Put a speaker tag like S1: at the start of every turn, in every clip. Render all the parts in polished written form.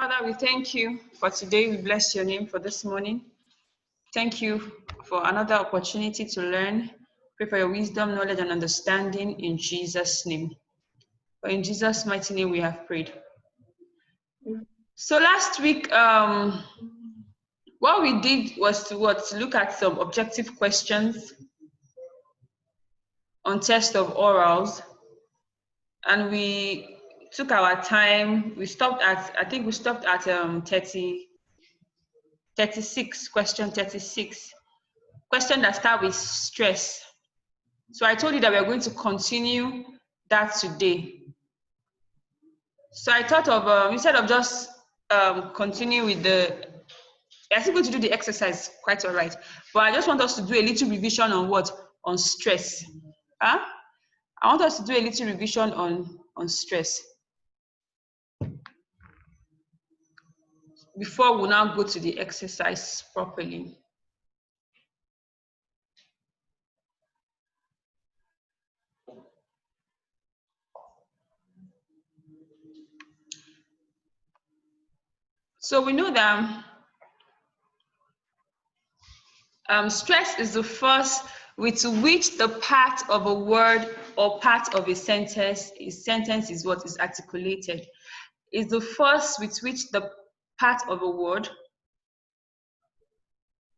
S1: Father, we thank you for today. We bless your name for this morning. Thank you for another opportunity to learn. Pray for your wisdom, knowledge, and understanding in Jesus' name. For in Jesus' mighty name we have prayed. So last week, what we did was to look at some objective questions on test of orals, and we took our time. We stopped at, I think we stopped at 36, question 36. Question that start with stress. So I told you that we are going to continue that today. So I thought of, instead of just continue with I'm still going to do the exercise quite all right, but I just want us to do a little revision on what? On stress. Huh? I want us to do a little revision on stress before we now go to the exercise properly. So we know that stress is the force with which the part of a word or part of a sentence is what is articulated. Is the force with which the part of a word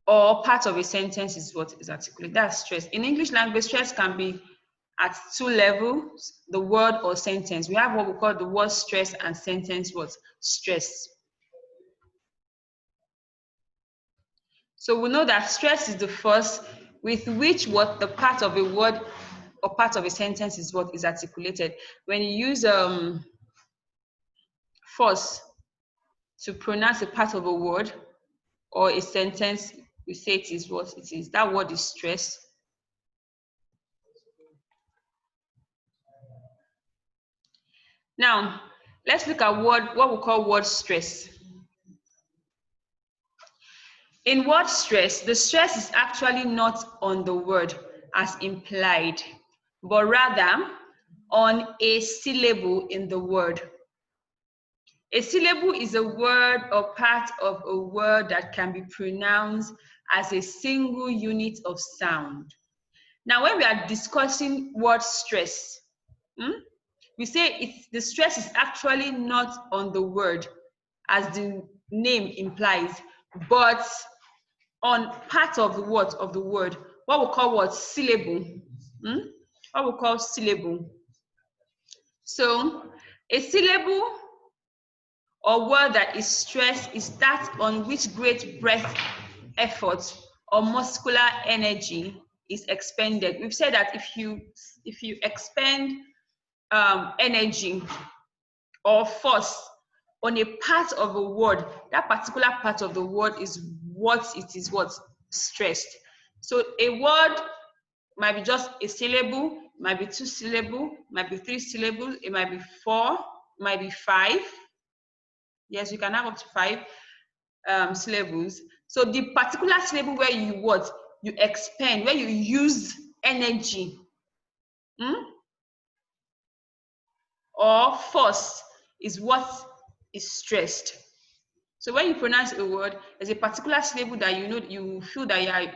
S1: or part of a sentence is what is articulated. That's stress. In English language, stress can be at two levels, the word or sentence. We have what we call the word stress and sentence what? Stress. So we know that stress is the force with which what the part of a word or part of a sentence is what is articulated. When you use force to pronounce a part of a word or a sentence, we say it is what it is. That word is stress. Now, let's look at what we call word stress. In word stress, the stress is actually not on the word as implied, but rather on a syllable in the word. A syllable is a word or part of a word that can be pronounced as a single unit of sound. Now, when we are discussing word stress, we say the stress is actually not on the word as the name implies, but on part of the word, what we call what? Syllable. What we call syllable. So a syllable or word that is stressed is that on which great breath, effort, or muscular energy is expended. We've said that if you expend energy or force on a part of a word, that particular part of the word is what stressed. So a word might be just a syllable, might be two syllables, might be three syllables, it might be four, it might be five. Yes, you can have up to 5 syllables. So the particular syllable where you expend, where you use energy or force is what is stressed. So when you pronounce a word, there's a particular syllable that you feel that you are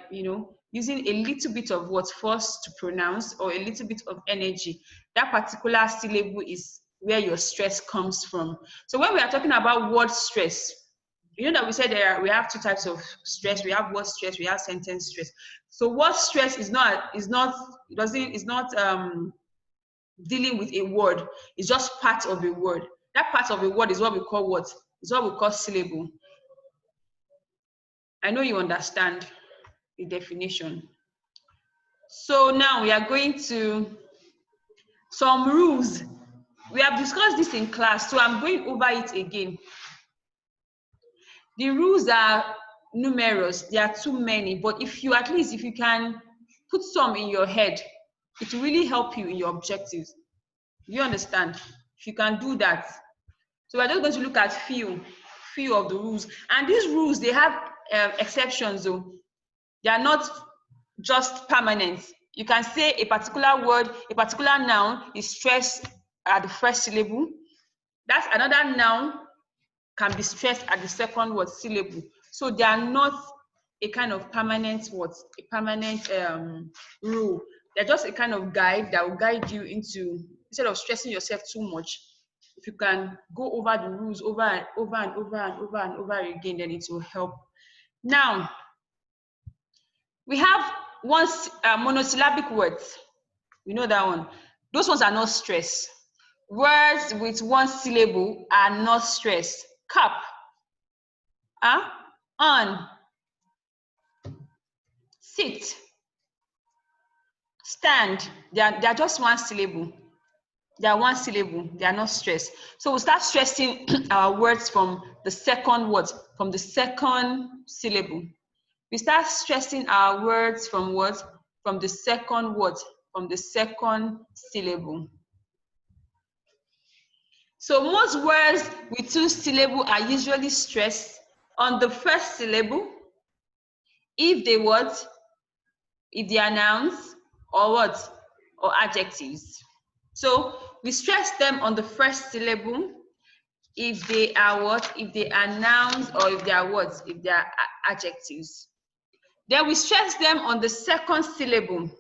S1: using a little bit of force to pronounce or a little bit of energy. That particular syllable is where your stress comes from. So when we are talking about word stress, you know that we said we have two types of stress. We have word stress, we have sentence stress. So word stress is not dealing with a word. It's just part of a word. That part of a word is what we call what? Is what we call syllable. I know you understand the definition. So now we are going to some rules. We have discussed this in class, so I'm going over it again. The rules are numerous. There are too many, but if you can put some in your head, it will really help you in your objectives. You understand? If you can do that. So we're just going to look at few of the rules. And these rules, they have exceptions though. They are not just permanent. You can say a particular word, a particular noun is stressed at the first syllable. That's another noun can be stressed at the second word syllable. So they are not a kind of permanent rule. They're just a kind of guide that will guide you into, instead of stressing yourself too much, if you can go over the rules over and over and over and over and over again, then it will help. Now, we have monosyllabic words. We know that one. Those ones are not stressed. Words with one syllable are not stressed. Cup, on, sit, stand. They are just one syllable. They are one syllable. They are not stressed. So we'll start stressing our words from the second word, from the second syllable. We start stressing our words from what? From the second word, from the second syllable. So most words with two syllables are usually stressed on the first syllable if they what? If they are nouns or what? Or adjectives. So we stress them on the first syllable if they are what? If they are nouns or if they are what? If they are adjectives. Then we stress them on the second syllable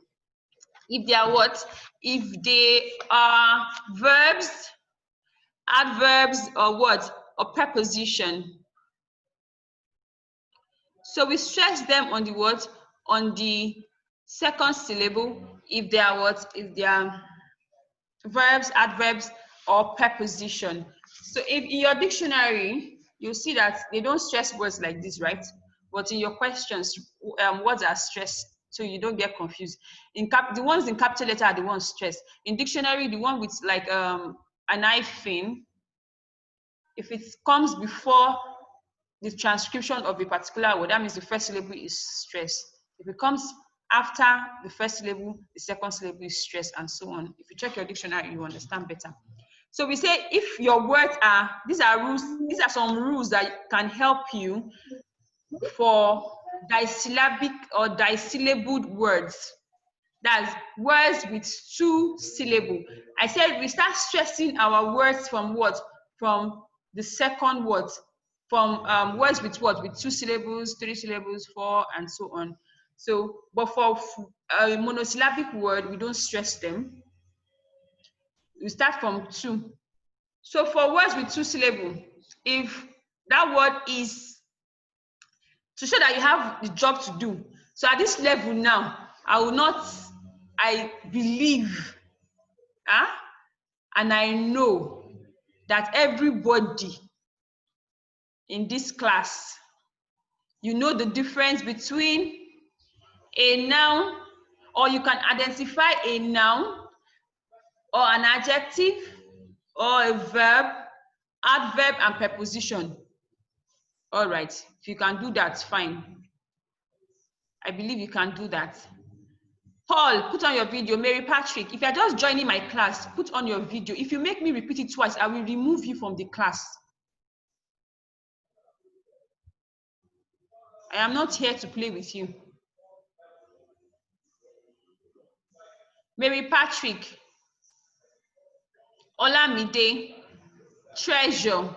S1: if they are what? If they are verbs, adverbs, or what? Or preposition. So we stress them on the what? On the second syllable if they are what? If they are verbs, adverbs, or preposition. So if in your dictionary, you'll see that they don't stress words like this, right? But in your questions, words are stressed, so you don't get confused. The ones in capital letter are the ones stressed. In dictionary, the one with like an hyphen, if it comes before the transcription of a particular word, that means the first syllable is stressed. If it comes after the first syllable, the second syllable is stressed, and so on. If you check your dictionary, you understand better. So we say if your words are, these are rules, these are some rules that can help you for disyllabic or disyllabled words. That's words with two syllables. I said we start stressing our words from what? From the second word, from words with what? With two syllables, three syllables, four, and so on. So, but for a monosyllabic word, we don't stress them. We start from two. So for words with two syllables, if that word is to show that you have the job to do. So at this level now, I believe, and I know that everybody in this class, you know the difference between a noun, or you can identify a noun or an adjective or a verb, adverb, and preposition. All right, if you can do that, fine. I believe you can do that. Paul, put on your video. Mary Patrick, if you're just joining my class, put on your video. If you make me repeat it twice, I will remove you from the class. I am not here to play with you. Mary Patrick, Olamide, Treasure,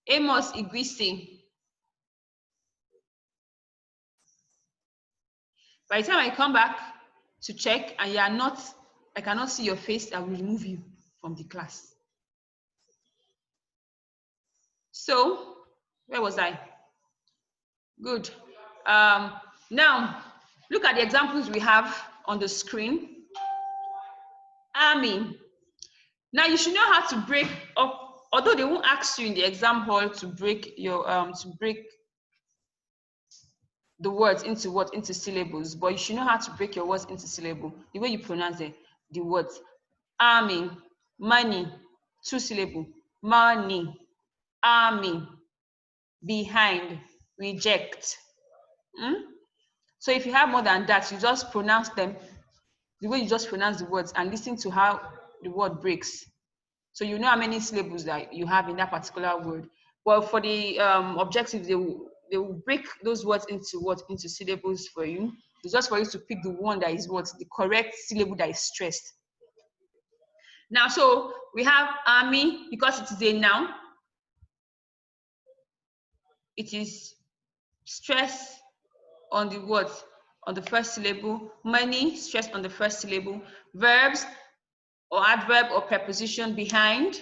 S1: Amos Igwisi. By the time I come back to check and you are not, I cannot see your face, I will remove you from the class. So, where was I? Good. Now, look at the examples we have on the screen. Army. Now, you should know how to break up, although they won't ask you in the exam hall to break your the words into what? Into syllables, but you should know how to break your words into syllable. The way you pronounce the words. Army, money, two syllable. Money, army, behind, reject. So if you have more than that, you just pronounce them the way you just pronounce the words and listen to how the word breaks. So you know how many syllables that you have in that particular word. Well, for the objectives, they will break those words into what? Into syllables for you. It's just for you to pick the one that is what? The correct syllable that is stressed. Now, so we have army because it is a noun. It is stress on the what? On the first syllable. Money, stress on the first syllable. Verbs or adverb or preposition behind,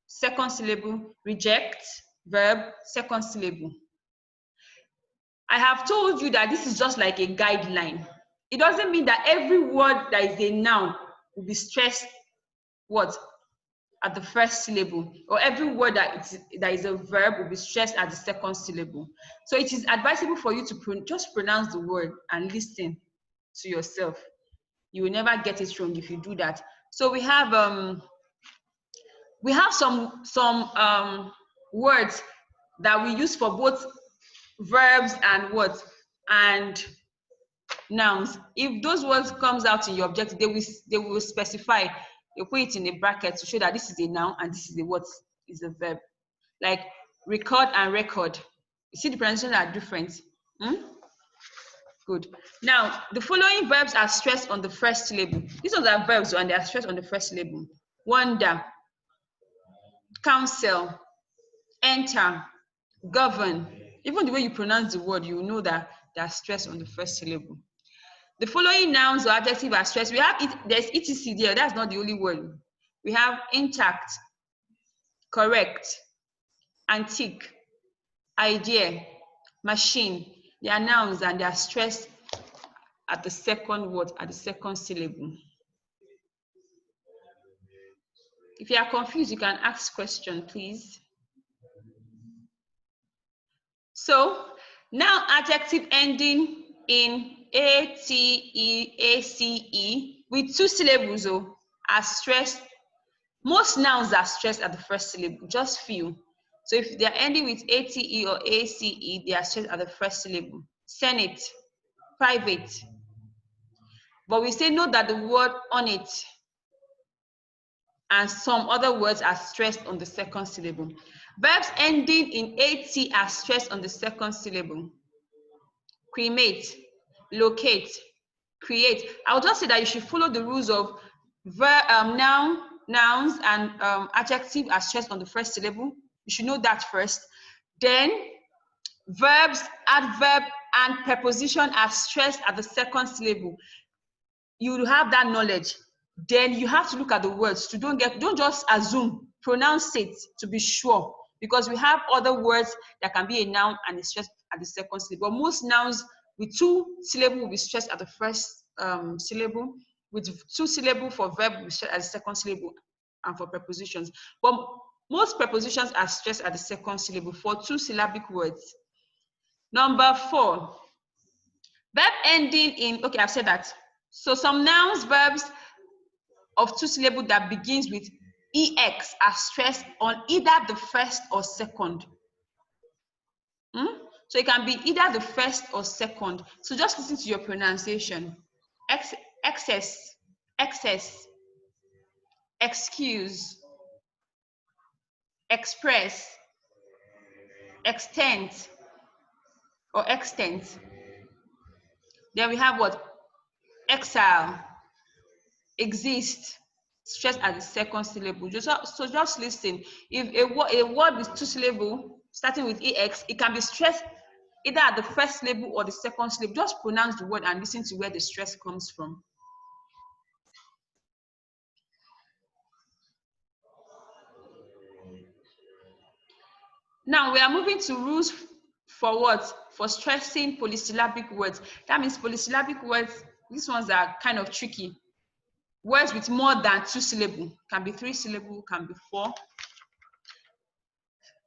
S1: second syllable. Reject, verb, second syllable. I have told you that this is just like a guideline. It doesn't mean that every word that is a noun will be stressed what? At the first syllable, or every word that is a verb will be stressed at the second syllable. So it is advisable for you to just pronounce the word and listen to yourself. You will never get it wrong if you do that. So we have some words that we use for both verbs and what? And nouns. If those words comes out in your objective, they will specify. They put it in a bracket to show that this is a noun and this is a what? Is a verb. Like record and record. You see the pronunciations are different. Good. Now, the following verbs are stressed on the first syllable. These are verbs and they are stressed on the first syllable. Wonder, counsel, enter, govern. Even the way you pronounce the word, you know that they are stressed on the first syllable. The following nouns or adjectives are stressed. We have there's etc there. That's not the only word. We have intact, correct, antique, idea, machine. They are nouns and they are stressed at the second word, at the second syllable. If you are confused, you can ask question, please. So now adjective ending in ate, ace with two syllables are stressed. Most nouns are stressed at the first syllable, just few. So if they are ending with ate or ace, they are stressed at the first syllable. Senate, private. But we say note that the word on it and some other words are stressed on the second syllable. Verbs ending in at are stressed on the second syllable. Cremate, locate, create. I'll just say that you should follow the rules of nouns and adjective are stressed on the first syllable. You should know that first. Then verbs, adverb, and preposition are stressed at the second syllable. You will have that knowledge. Then you have to look at the words to don't just assume, pronounce it to be sure, because we have other words that can be a noun and it's stressed at the second syllable. But most nouns with two syllables will be stressed at the first syllable, with two syllables for verb will be stressed at the second syllable, and for prepositions. But most prepositions are stressed at the second syllable for two syllabic words. Number 4, verb ending in, okay, I've said that. So some nouns, verbs of two syllables that begins with ex are stressed on either the first or second. So it can be either the first or second. So just listen to your pronunciation. Excess, excuse, express, extent or extent. Then we have what? Exile, exist, stressed at the second syllable. So just listen. If a word with two syllables starting with ex, it can be stressed either at the first syllable or the second syllable. Just pronounce the word and listen to where the stress comes from. Now we are moving to rules for what? For stressing polysyllabic words. That means polysyllabic words, these ones are kind of tricky. Words with more than two syllables, can be 3 syllables, can be 4.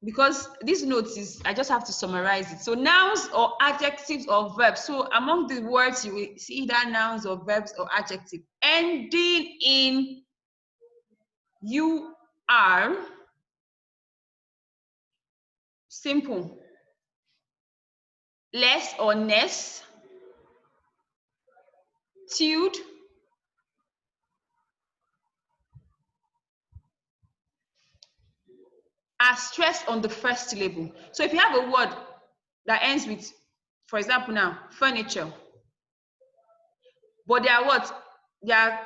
S1: Because this note is, I just have to summarize it. So nouns or adjectives or verbs. So among the words, you will see either nouns or verbs or adjective ending in UR. Simple. Less or ness. Tude. Are stressed on the first syllable. So if you have a word that ends with, for example now, furniture, but they are what? They are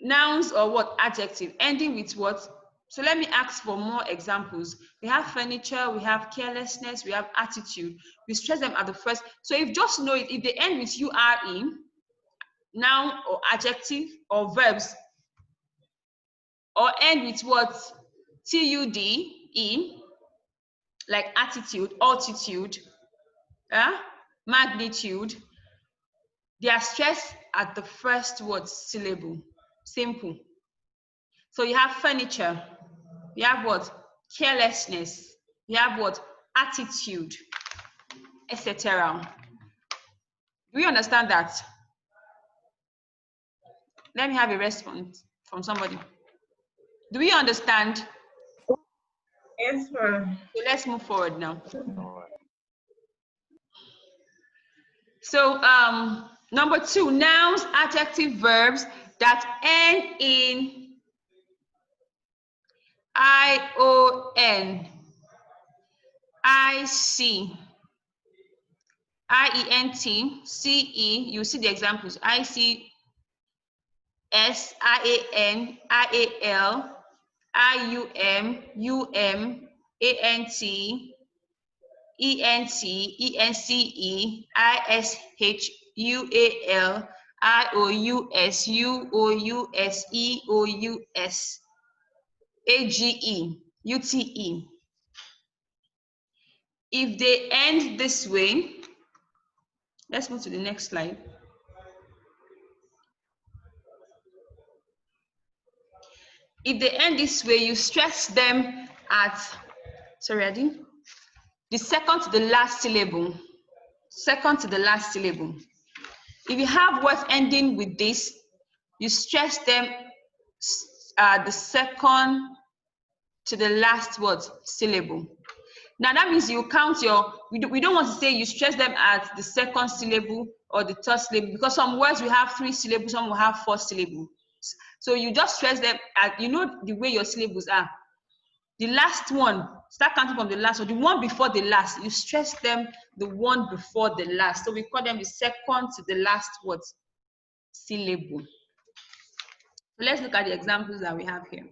S1: nouns or what? Adjective, ending with what? So let me ask for more examples. We have furniture, we have carelessness, we have attitude. We stress them at the first. So if just know it, if they end with URE, noun or adjective or verbs, or end with what? TUDE, like attitude, altitude, magnitude, they are stressed at the first word syllable. Simple. So you have furniture, you have what? Carelessness, you have what? Attitude, etc. Do you understand that? Let me have a response from somebody. Do we understand?
S2: Yes, ma'am.
S1: So let's move forward now. So number 2, nouns, adjective, verbs that end in ION, IC, IENT, CE. You see the examples: ICS, IAN, IAL, IUM, UM, ANT, ENT, ENCE, ISH, UAL, IOUS, UOUS, EOUS, AGE, UTE. If they end this way, let's move to the next slide. If they end this way, you stress them at, sorry, I didn't, the second to the last syllable. Second to the last syllable. If you have words ending with this, you stress them the second to the last word syllable. Now that means you count your, we don't want to say you stress them at the second syllable or the third syllable, because some words will have 3 syllables, some will have 4 syllables. So you just stress them at, you know the way your syllables are. The last one, start counting from the last one, the one before the last, you stress them the one before the last. So we call them the second to the last word syllable. So let's look at the examples that we have here.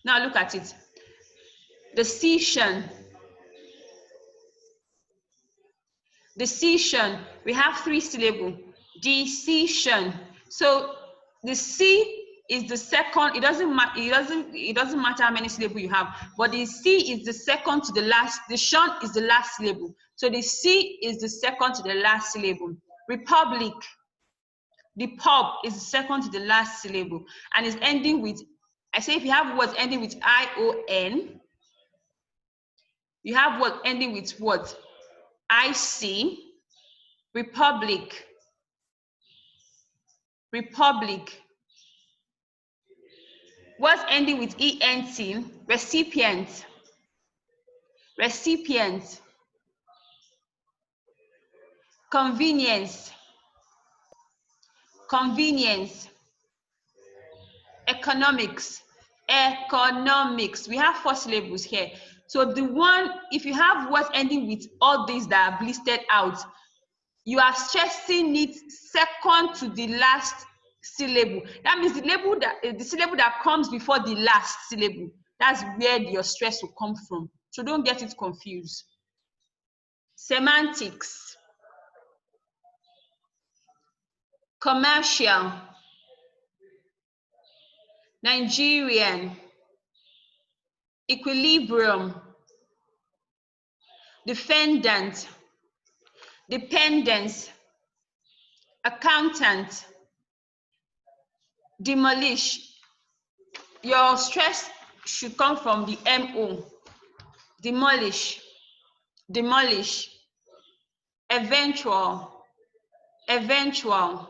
S1: Now look at it. Decision. Decision. We have 3 syllables. Decision. So the C is the second. It doesn't matter how many syllables you have, but the C is the second to the last. The shun is the last syllable. So the C is the second to the last syllable. Republic. The pub is the second to the last syllable and is ending with, I say if you have words ending with ION, you have words ending with what? IC, republic, republic. Words ending with ENT, recipient, recipient. Convenience, convenience. Economics, economics. We have 4 syllables here. So the one, if you have words ending with all these that are listed out, you are stressing it second to the last syllable. That means the syllable that comes before the last syllable. That's where your stress will come from. So don't get it confused. Semantics, commercial, Nigerian, equilibrium, defendant, dependence, accountant, demolish. Your stress should come from the MO. Demolish, demolish. Eventual, eventual.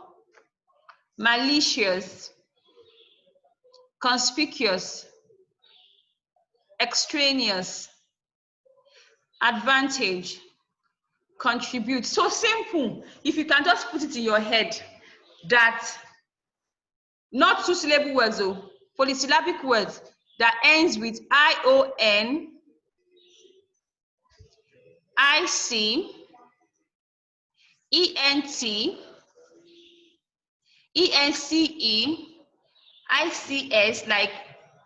S1: Malicious, conspicuous, extraneous. Advantage, contribute. So simple. If you can just put it in your head that not 2 syllable words, polysyllabic words that ends with ION, IC, ENT, ENCE, ICS like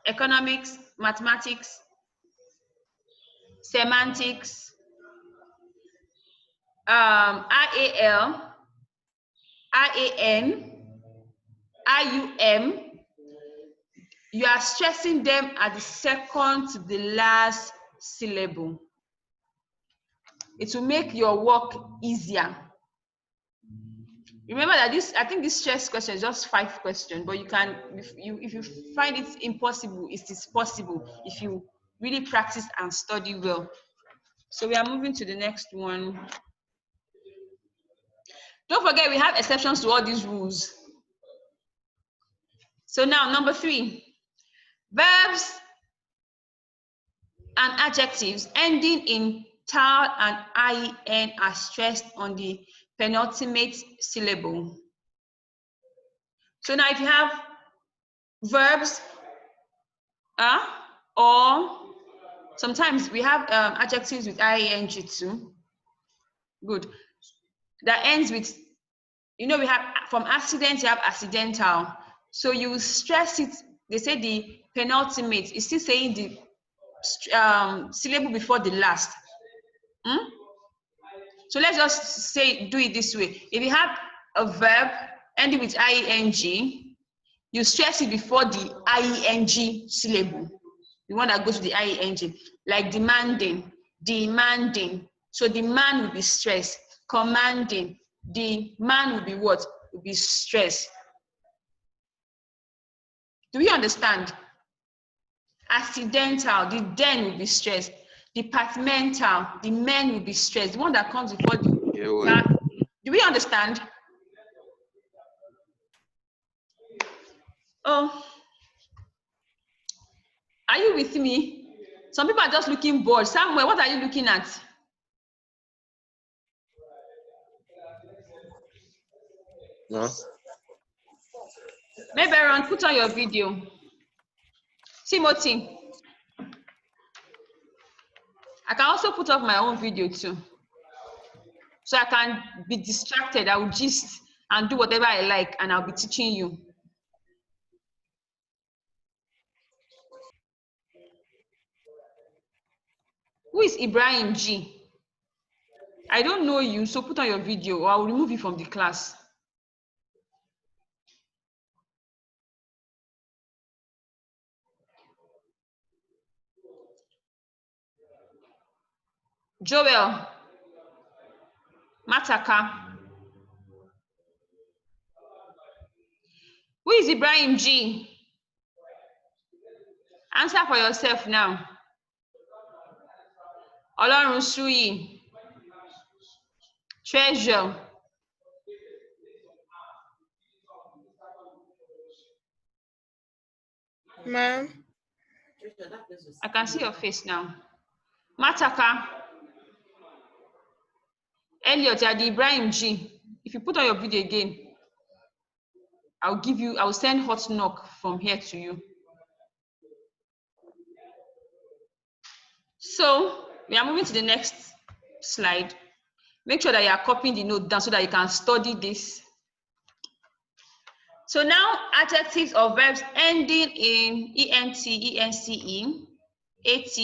S1: economics, mathematics, semantics, IAL, IAN, IUM. You are stressing them at the second to the last syllable. It will make your work easier. Remember that this, I think this stress question is just 5 questions, but you can, if you find it impossible, it is possible if you really practice and study well. So we are moving to the next one. Don't forget, we have exceptions to all these rules. So now, number 3, verbs and adjectives ending in tal and ien are stressed on the penultimate syllable. So now if you have verbs, or sometimes we have adjectives with ing too. Good. That ends with, you know, we have from accident, you have accidental. So you stress it. They say the penultimate is still saying the syllable before the last. So let's just say, do it this way. If you have a verb ending with ing, you stress it before the ing syllable, the one that goes to the ing, like demanding, demanding. So the man will be stressed. Commanding, the man will be what? Will be stressed. Do we understand? Accidental, the den will be stressed. Departmental, the men will be stressed. The one that comes before the do we understand? Oh, are you with me? Some people are just looking bored. Samuel, what are you looking at?
S3: No.
S1: Maybe Aaron, put on your video. Timothy, I can also put up my own video too. So I can be distracted. I will gist and do whatever I like, and I'll be teaching you. Who is Ibrahim G? I don't know you, so put on your video or I'll remove you from the class. Joel Mataka. Who is Ibrahim G? Answer for yourself now. Olorun Suyi. Treasure.
S2: Ma'am.
S1: I can see your face now. Mataka. Elliot Adi Ibrahim G. If you put on your video again, I'll send hot knock from here to you. So we are moving to the next slide. Make sure that you are copying the note down so that you can study this. So now adjectives or verbs ending in ent, ence, ate,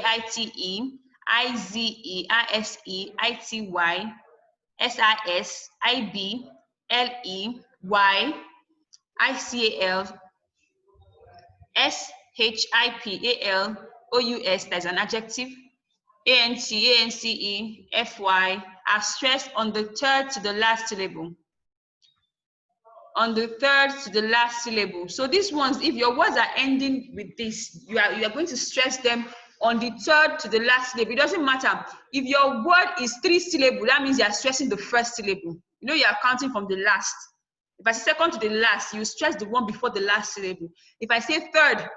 S1: aite, ize, ise, ity, sis, ib, le, y, ical, shipal, ous, that's an adjective, ant, ance, fy are stressed on the third to the last syllable. On the third to the last syllable. So these ones, if your words are ending with this, you are going to stress them on the third to the last syllable. It doesn't matter. If your word is 3 syllables, that means you are stressing the first syllable. You know, you are counting from the last. If I say second to the last, you stress the one before the last syllable. If I say third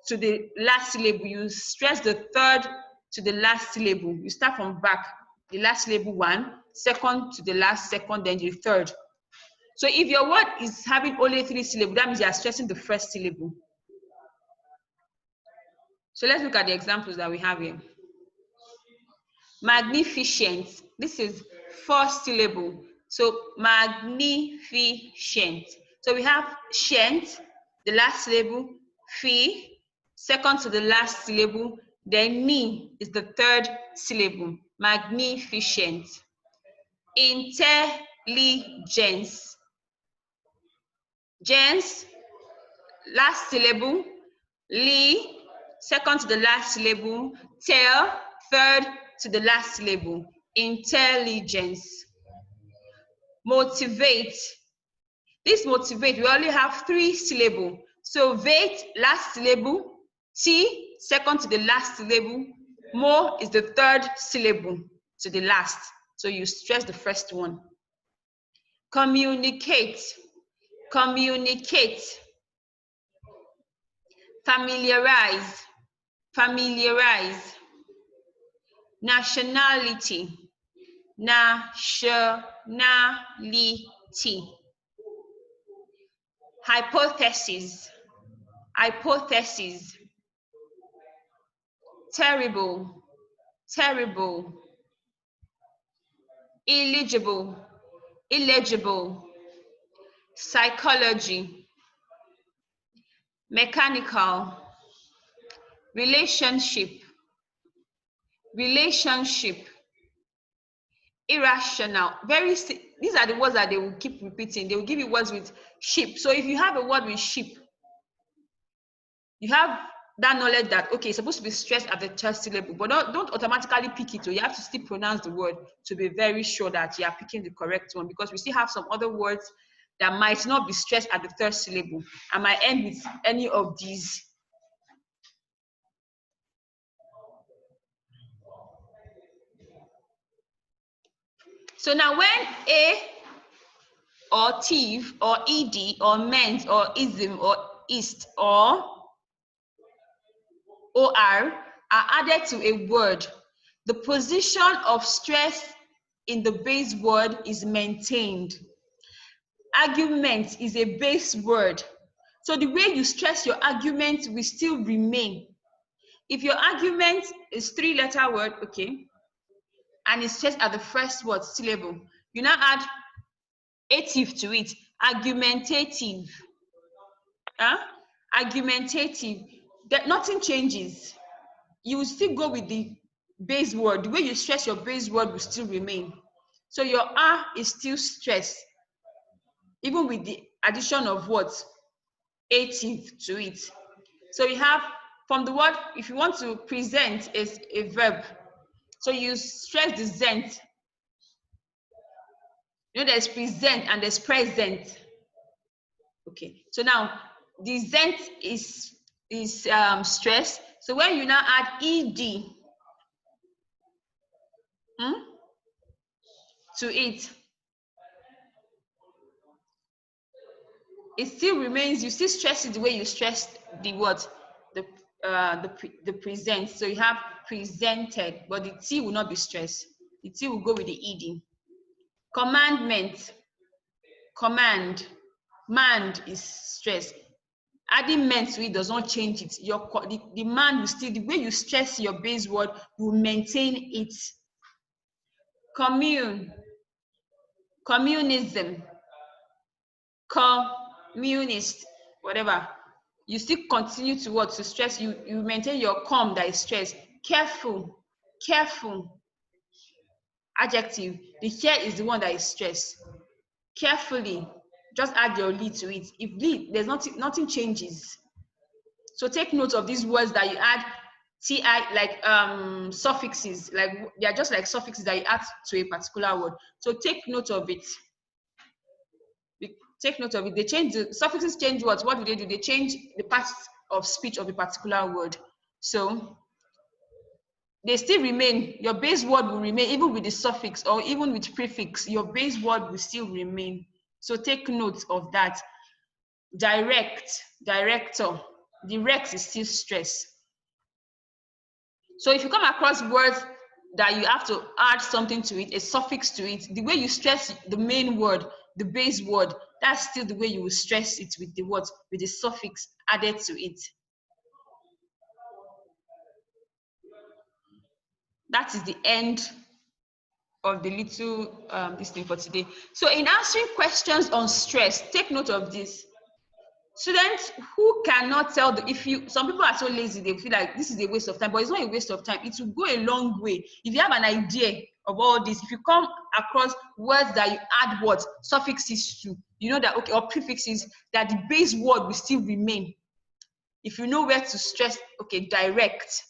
S1: to the last syllable, you stress the third to the last syllable. You start from back. The last syllable 1, second to the last second, then the third. So if your word is having only 3 syllables, that means you are stressing the first syllable. So let's look at the examples that we have here. Magnificent. This is 4 syllable. So magnificent. So we have shent, the last syllable, fi, second to the last syllable, then ni is the third syllable. Magnificent. Intelligence. Gens, last syllable, li, second to the last syllable, tel, third to the last syllable. Intelligence. Motivate. This motivate, we only have 3 syllables. So vate, last syllable, t, second to the last syllable, mo is the third syllable to the last. So you stress the first one. Communicate. Communicate. Familiarize. Familiarize. Nationality. Nationality. Hypothesis. Hypothesis. Terrible. Terrible. Illegible. Illegible. Psychology. Mechanical. Relationship. Relationship. Irrational. These are the words that they will keep repeating. They will give you words with ship. So if you have a word with ship, you have that knowledge that, okay, it's supposed to be stressed at the third syllable, but don't automatically pick it. So you have to still pronounce the word to be very sure that you are picking the correct one, because we still have some other words that might not be stressed at the third syllable and might end with any of these. So now when a or thief or ed or meant or ism or ist or or are added to a word, the position of stress in the base word is maintained. Argument is a base word. So the way you stress your argument will still remain. If your argument is 3-letter word, okay, and it's stressed at the first word syllable, you now add ative to it, argumentative. Argumentative. That nothing changes. You will still go with the base word. The way you stress your base word will still remain. So your R is still stressed, even with the addition of what? Ative to it. So you have, from the word, if you want to present is a verb, so you stress the zent. You know, there's present and there's present. Okay, so now the zent is stressed. So when you now add ed to it, it still remains, you still stress it the way you stressed the what? The present. So you have presented, but the T will not be stressed. The T will go with the ed. Commandment. Command. Mand is stressed. Adding meant to it does not change it. The man will still, the way you stress your base word, will maintain it. Commune. Communism. Communist. Whatever. You still continue to what? To stress. You maintain your com that is stressed. Careful. Careful. Adjective. The care is the one that is stressed. Carefully. Just add your li to it. If li, there's nothing changes. So take note of these words that you add ti, like suffixes, like they are just like suffixes that you add to a particular word. So take note of it. Take note of it. They change the suffixes. Change what? What do? They change the parts of speech of a particular word. So they still remain. Your base word will remain even with the suffix or even with prefix. Your base word will still remain. So take note of that. Direct, director. Direct is still stress. So if you come across words that you have to add something to it, a suffix to it, the way you stress the main word, the base word, that's still the way you will stress it with the what? With the suffix added to it. That is the end of the little this thing for today. So in answering questions on stress, take note of this. Students who cannot tell some people are so lazy, they feel like this is a waste of time, but it's not a waste of time. It will go a long way. If you have an idea of all this, if you come across words that you add what suffixes to, you know that, okay, or prefixes, that the base word will still remain. If you know where to stress, okay, direct,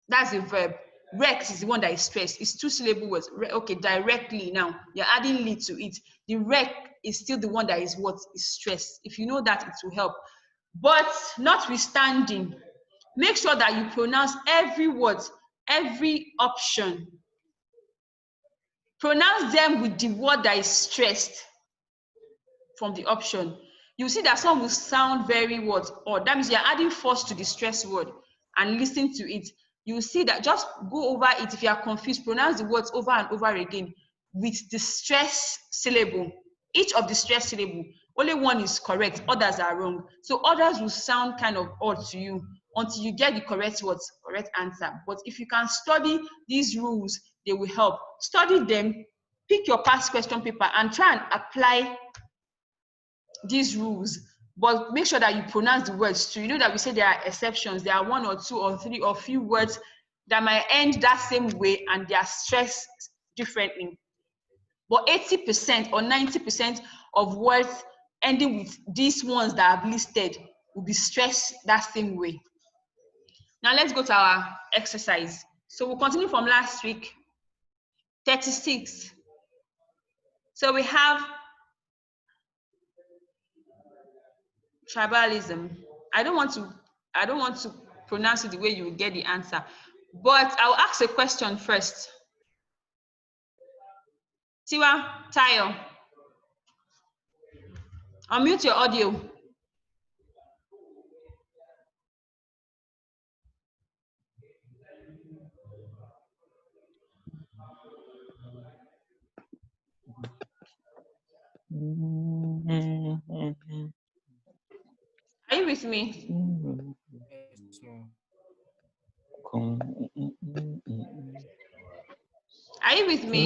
S1: that's a verb. Rex is the one that is stressed. It's 2 syllable words. Okay, directly now. You're adding li to it. The rec is still the one that is what is stressed. If you know that, it will help. But notwithstanding, make sure that you pronounce every word, every option. Pronounce them with the word that is stressed from the option. You see that some will sound very what, or that means you're adding force to the stress word, and listen to it. You see that, just go over it. If you are confused, pronounce the words over and over again with the stress syllable. Each of the stress syllable, only one is correct, others are wrong. So others will sound kind of odd to you until you get the correct words, correct answer. But if you can study these rules, they will help. Study them, pick your past question paper and try and apply these rules, but make sure that you pronounce the words too. You know that we say there are exceptions. There are 1 or 2 or 3 or few words that might end that same way and they are stressed differently. But 80% or 90% of words ending with these ones that I've listed will be stressed that same way. Now let's go to our exercise. So we'll continue from last week. 36. So we have tribalism. I don't want to pronounce it the way you will get the answer, but I'll ask a question first. Tiwa, Tayo, unmute your audio. Are you with me? Are you with me?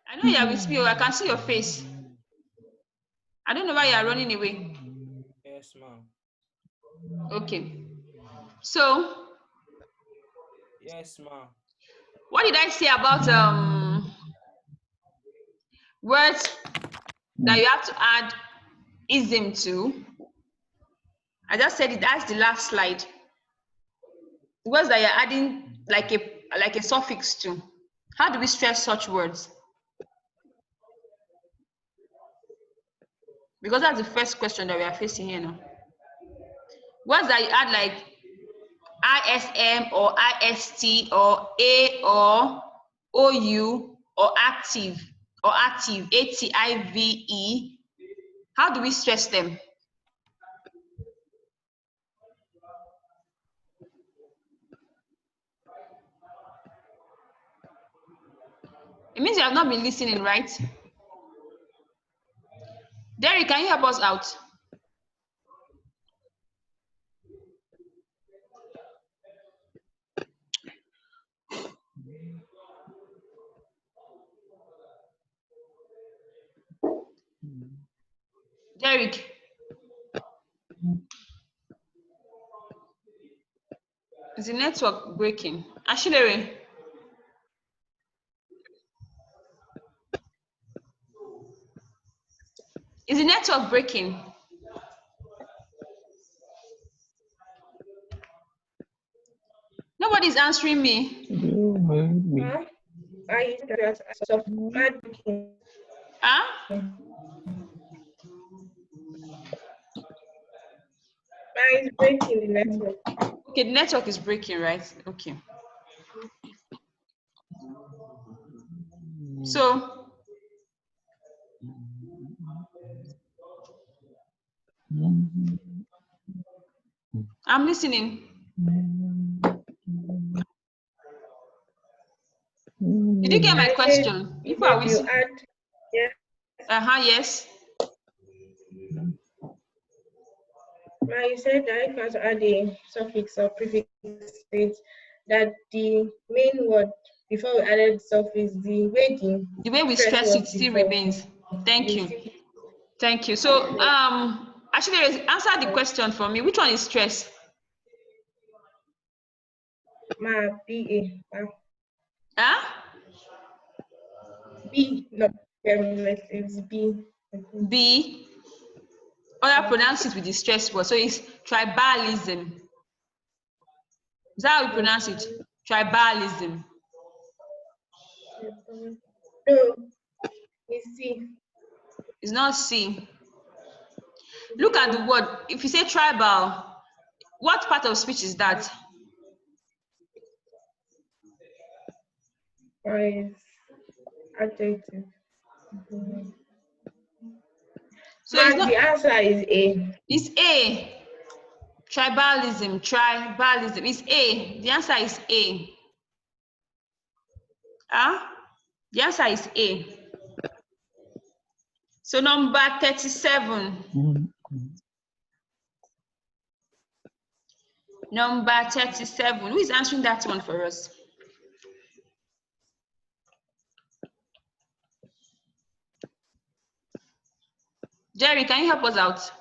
S1: I know you are with me. I can see your face. I don't know why you are running away.
S2: Yes, ma'am.
S1: Okay. So,
S2: Yes, ma'am.
S1: what did I say about words that you have to add ism to? I just said it. That's the last slide. Words that you're adding like a suffix to. How do we stress such words? Because that's the first question that we are facing here now. Words that you add like ISM or IST or A or OU or active, ATIVE. How do we stress them? It means you have not been listening, right? Derek, can you help us out? Derek. Is the network breaking? Ashilere. Is the network breaking? Nobody's answering me.
S2: Huh? I just
S1: Huh?
S2: It's breaking the network.
S1: Okay, the network is breaking, right? Okay. So, I'm listening. Did you get my question?
S2: You
S1: People are
S2: said you
S1: listening.
S2: add, yeah.
S1: Yes.
S2: You said that if you want to add a suffix or prefix state, that the main word before we added suffix, the
S1: way we
S2: stress
S1: stress
S2: was
S1: it still
S2: before.
S1: remains. Thank
S2: You
S1: you.
S2: see,
S1: Thank you. So actually answer the question for me. Which one is stress?
S2: BA.
S1: Huh?
S2: B, no, it's B.
S1: B. Or I pronounce it with the stress word. So it's tribalism. Is that how we pronounce it? Tribalism.
S2: No, it's C.
S1: It's not C. Look at the word. If you say tribal, what part of speech is that?
S2: Or is adjective.
S1: So it's
S2: The
S1: not.
S2: answer is A.
S1: It's A. Tribalism. Tribalism. It's A. The answer is A. Huh? The answer is A. So number 37. Number 37. Who is answering that one for us? Jerry, can you help us out?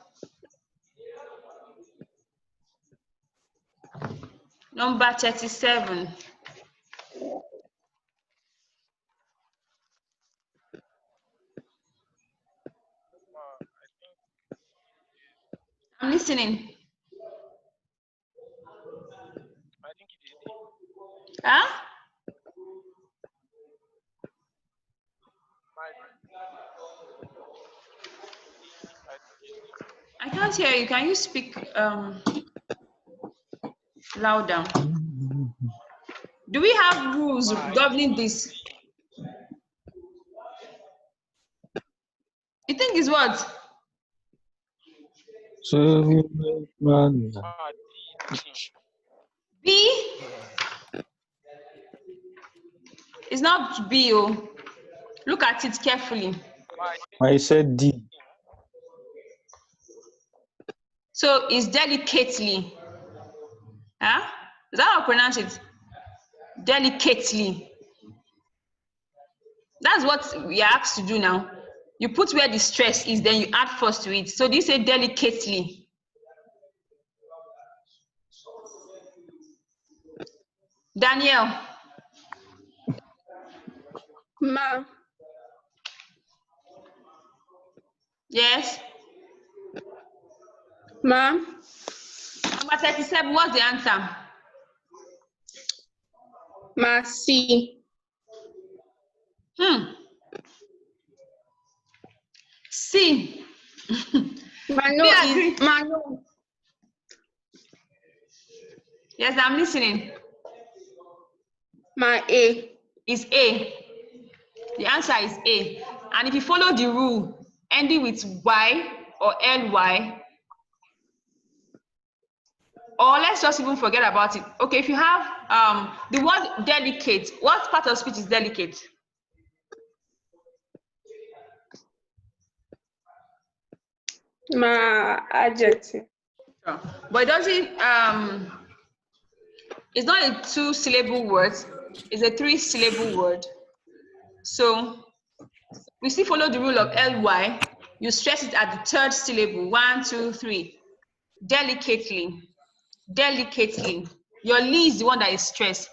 S1: Number 37. I'm listening.
S4: I think it is A.
S1: Huh? I can't hear you. Can you speak louder? Do we have rules governing this? You think it's what? B? It's not B. Oh. Look at it carefully.
S3: I said D.
S1: So it's delicately. Huh? Is that how I pronounce it? Delicately. That's what we are asked to do now. You put where the stress is, then you add force to it. So this say delicately. Daniel.
S5: Ma.
S1: Yes.
S5: Ma.
S1: Number 37, what's the answer?
S5: Ma C.
S1: C.
S5: Ma no is ma no.
S1: Yes, I'm listening.
S5: Ma A.
S1: Is A. The answer is A. And if you follow the rule ending with Y or LY, or let's just even forget about it. Okay, if you have the word delicate, what part of speech is delicate?
S5: Ma adjective.
S1: But it doesn't it's not a 2-syllable word, it's a 3-syllable word. So we still follow the rule of LY. You stress it at the 3rd syllable. 1, 2, 3. Delicately. Delicately. Your li is the one that is stressed.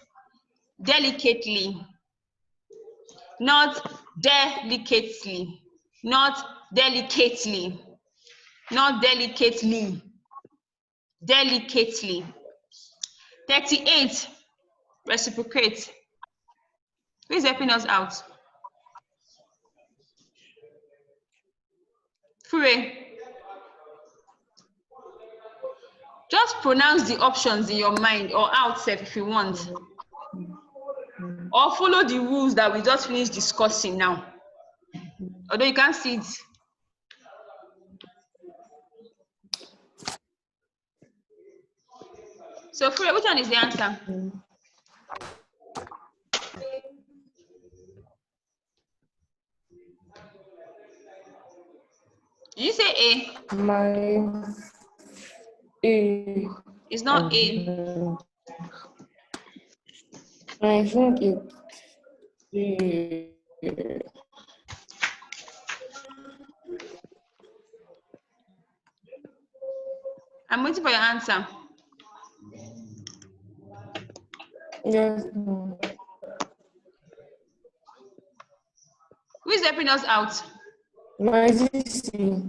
S1: Delicately. Not delicately. Not delicately. Not delicately. Delicately. 38. Reciprocate. Who is helping us out? Fure. Just pronounce the options in your mind or out if you want. Or follow the rules that we just finished discussing now. Although you can't see it. So Fure, which one is the answer? Did you say A?
S5: A.
S1: It's not A.
S5: I think it's A.
S1: I'm waiting for your answer.
S5: Yes.
S1: Who is helping us out?
S5: My C.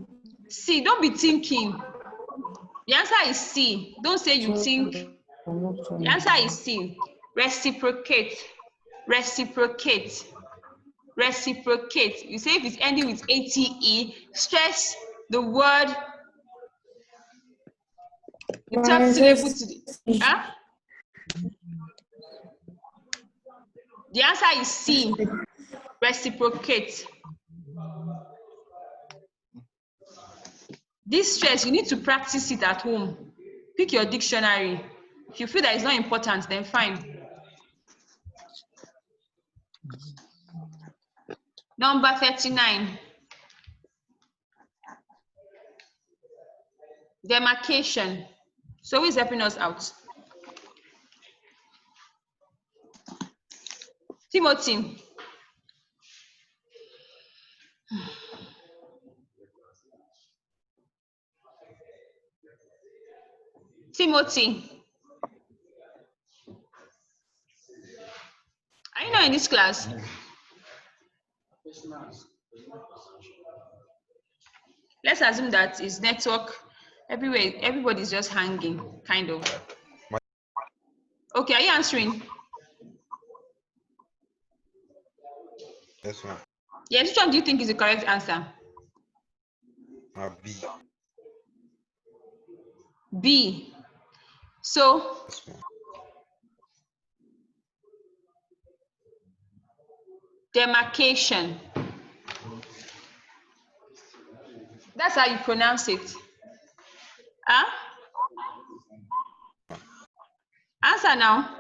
S1: C. Don't be thinking. The answer is C. Don't say you think. The answer is C. Reciprocate. Reciprocate. Reciprocate. You say if it's ending with ATE, stress the word, the third syllable to the. Huh? The answer is C. Reciprocate. This stress, you need to practice it at home. Pick your dictionary. If you feel that it's not important, then fine. Number 39. Demarcation. So who is helping us out? Timothy. Timothy. Are you not in this class? Let's assume that it's network everywhere. Everybody's just hanging, kind of. Okay, are you answering?
S6: Yes, ma'am.
S1: Yes, which one do you think is the correct answer?
S6: B.
S1: B. So,
S6: Yes, ma'am.
S1: demarcation. That's how you pronounce it. Huh? Answer now.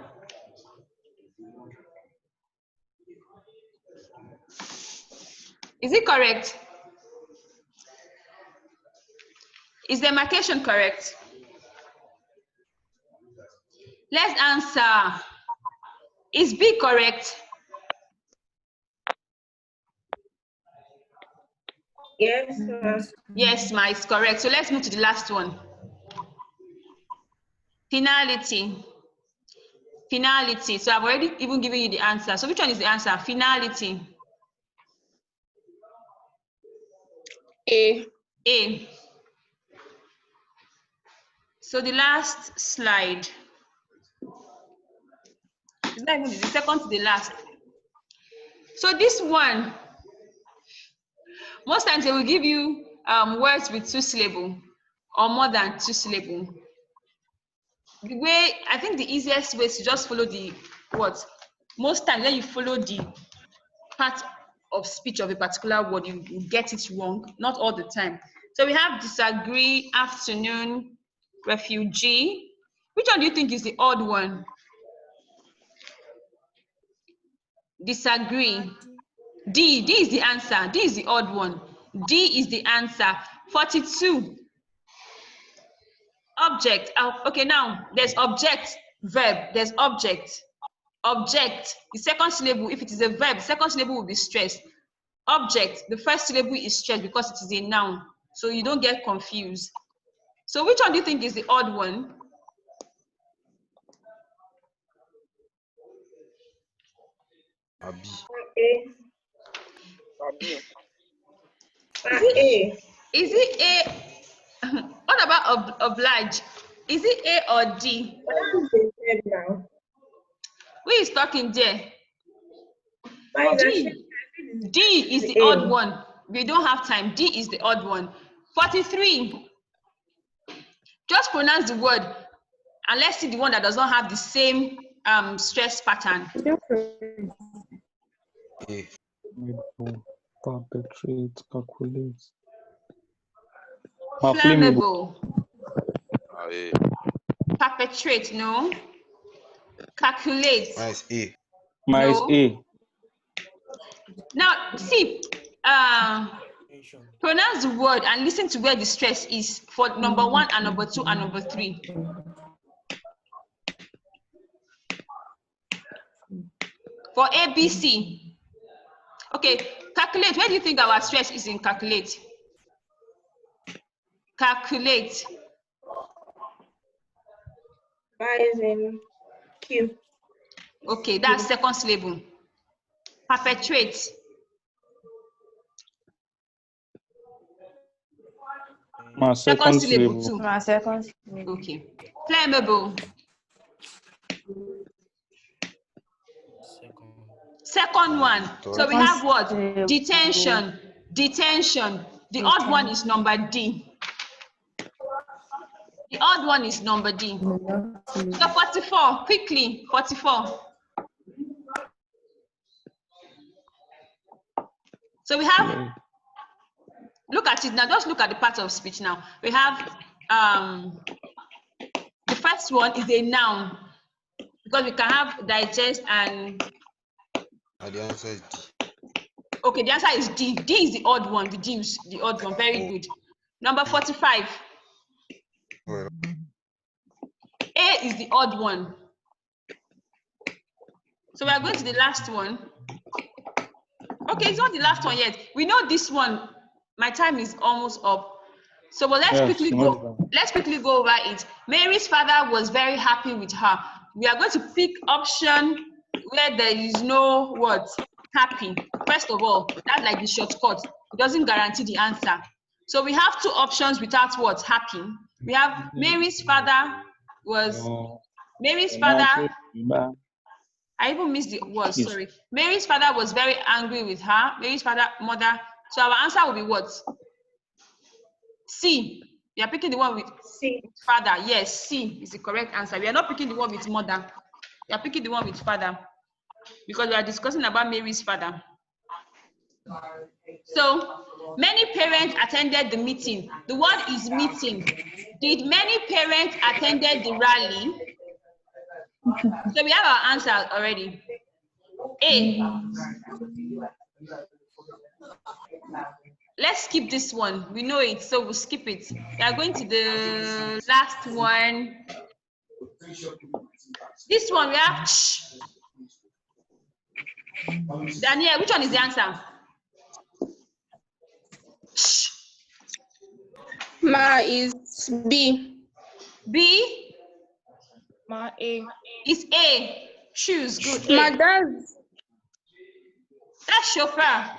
S1: Is it correct? Is demarcation correct? Let's answer. Is B correct?
S2: Yes, ma'am.
S1: Yes, ma, it's correct. So let's move to the last one. Finality. Finality. So I've already even given you the answer. So which one is the answer? Finality.
S5: A.
S1: A. So the last slide. It's not even the second to the last. So this one, most times they will give you words with 2 syllables or more than 2 syllables. The way, I think the easiest way is to just follow the what? Most times when you follow the part of speech of a particular word, you get it wrong, not all the time. So we have disagree, afternoon, refugee. Which one do you think is the odd one? Disagree. D is the answer. D is the odd one. D is the answer. 42. Object. Okay, now there's object, verb. There's object. Object. The second syllable, if it is a verb, the second syllable will be stressed. Object. The first syllable is stressed because it is a noun. So you don't get confused. So which one do you think is the odd one?
S6: B.
S2: A.
S1: Is it A? What about oblige? Is it A or D?
S2: What is the verb now?
S1: Who is talking there?
S2: Why is
S1: D.
S2: that?
S1: D is the odd one. We don't have time. D is the odd one. 43. Just pronounce the word and let's see the one that does not have the same stress pattern.
S6: A.
S3: Perpetrate, calculate.
S1: Flammable.
S4: A.
S1: Perpetrate, no. Calculate.
S6: Nice. A.
S3: Minus
S1: No.
S3: A.
S1: Now, see, Pronounce the word and listen to where the stress is for number 1 and number 2 and number 3. For A, B, C. Okay, calculate. Where do you think our stress is in calculate? Calculate.
S2: Y is in Q.
S1: Okay, that's second syllable. Perpetuate.
S3: My
S1: Second
S3: second
S1: syllable
S3: syllable.
S1: too.
S5: My second.
S1: Okay. Flammable. Second one. So we have what? Detention. Detention. The odd one is number D. The odd one is number D. So 44, quickly, 44. So we have, look at it now, just look at the part of speech now. We have, the first one is a noun, because we can have digest and...
S6: The answer is D.
S1: Okay, the answer is D. D is the odd one, the D is the odd one, very good. Number 45.
S6: Well,
S1: A is the odd one. So we are going to the last one. Okay, it's not the last one yet. We know this one. My time is almost up. So but let's quickly go. Let's quickly go over it. Mary's father was very happy with her. We are going to pick option where there is no what? Happy. First of all, that's like the shortcut. It doesn't guarantee the answer. So we have two options without what? Happy. We have Mary's father was Mary's father. I even missed the word, sorry. Mary's father was very angry with her. Mary's mother. So our answer will be what? C. We are picking the one with
S2: C.
S1: Father. Yes, C is the correct answer. We are not picking the one with mother. We are picking the one with father because we are discussing about Mary's father. So many parents attended the meeting. The word is meeting. Did many parents attended the rally? So we have our answer already. A. Let's skip this one. We know it, so we'll skip it. We are going to the last one. This one we have ch. Daniel, which one is the answer? Ch.
S5: Ma is B.
S1: B
S5: Ma A.
S1: is A. Choose. Good.
S5: Ma
S1: A. That's chauffeur.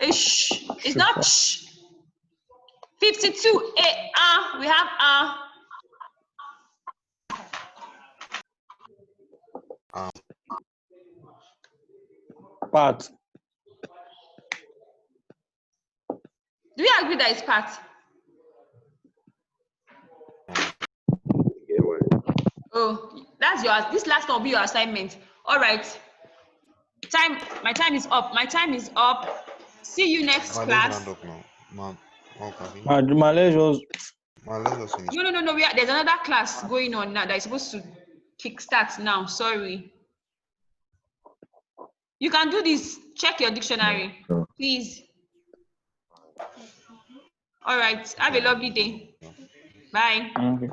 S1: It's not ch. 52. A. We have A.
S3: Part.
S1: Do you agree that it's part? Oh, that's yours. This last one will be your assignment. All right. My time is up. My time is up. See you next class.
S3: No.
S1: There's another class going on now that is supposed to kickstart now. Sorry. You can do this. Check your dictionary, please. All right. Have a lovely day. Bye.
S3: Okay.